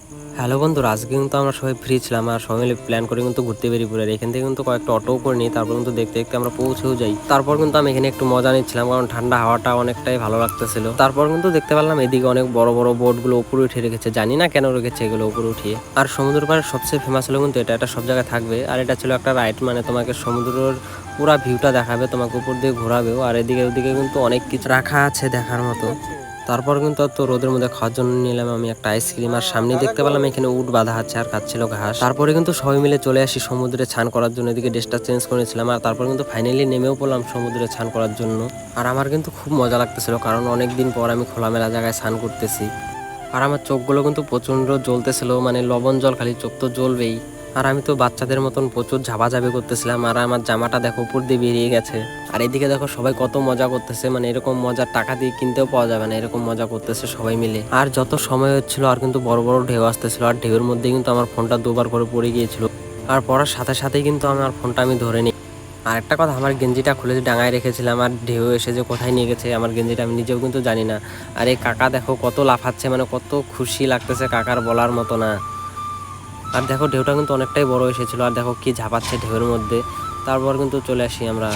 Hello বন্ধুরা, আজকে কিন্তু আমরা সবাই ফ্রি ছিলাম আর সবাই মিলে প্ল্যান করে কিন্তু ঘুরতে বেরিয়ে পড়ে। এখান থেকে কিন্তু কয়েকটা অটো করে নিই, তারপর কিন্তু দেখতে দেখতে আমরা পৌঁছেও যাই। তারপর কিন্তু আমি এখানে একটু মজা নিচ্ছিলাম, কারণ ঠান্ডা হাওয়াটা অনেকটাই ভালো লাগতেছিল। তারপর কিন্তু দেখতে পারলাম এদিকে অনেক বড় বড় বোটগুলো উপরে উঠে রেখেছে, জানি না কেন রেখেছে এগুলো উপরে উঠিয়ে। আর সমুদ্র পাড়ের সবচেয়ে ফেমাস হলো কিন্তু এটা সব জায়গায় থাকবে। আর এটা ছিল একটা রাইড, মানে তোমাকে সমুদ্রের পুরা ভিউটা দেখাবে, তোমাকে উপর দিয়ে ঘোরাবেও। আর এদিকে ওদিকে কিন্তু অনেক কিছু রাখা আছে দেখার মতো। তারপর কিন্তু তো রোদের মধ্যে খাওয়ার জন্য নিলাম আমি একটা আইসক্রিম, আর সামনে দেখতে পেলাম এখানে উট বাঁধা আছে আর খাচ্ছিল ঘাস। তারপরে কিন্তু সবাই মিলে চলে আসি সমুদ্রে স্নান করার জন্য। এদিকে ড্রেসটা চেঞ্জ করেছিলাম, আর তারপর কিন্তু ফাইনালি নেমেও পড়লাম সমুদ্রে স্নান করার জন্য। আর আমার কিন্তু খুব মজা লাগতেছিল, কারণ অনেকদিন পর আমি খোলামেলা জায়গায় স্নান করতেছি। আর আমার চোখগুলো কিন্তু প্রচণ্ড জ্বলতেছিল, মানে লবণ জল খালি, চোখ তো জ্বলবেই। আর আমি তো বাচ্চাদের মতন প্রচুর ঝাপাঝাপি করতেছিলাম, আর আমার জামাটা দেখো উপর দিয়ে বেরিয়ে গেছে। আর এদিকে দেখো সবাই কত মজা করতেছে, মানে এরকম মজা টাকা দিয়ে কিনতেও পাওয়া যাবে না, এরকম মজা করতেছে সবাই মিলে। আর যত সময় হচ্ছিল আর কিন্তু বড় বড় ঢেউ আসতেছিল, আর ঢেউর মধ্যে কিন্তু আমার ফোনটা দুবার করে পড়ে গিয়েছিল। আর পড়ার সাথে সাথেই কিন্তু আমার ফোনটা আমি ধরে নিই। আর একটা কথা, আমার গেঞ্জিটা খুলে যে ডাঙায় রেখেছিলাম, আর ঢেউ এসে যে কোথায় নিয়ে গেছে আমার গেঞ্জিটা আমি নিজেও কিন্তু জানি না। আর এই কাকা দেখো কত লাফাচ্ছে, মানে কত খুশি লাগতেছে, কাকার বলার মতো না। আর দেখো ঢেউটা কিন্তু অনেকটাই বড় এসেছিল, আর দেখো কি ঝাঁপাচ্ছে ঢেউয়ের মধ্যে। তারপর কিন্তু চলে আসি আমরা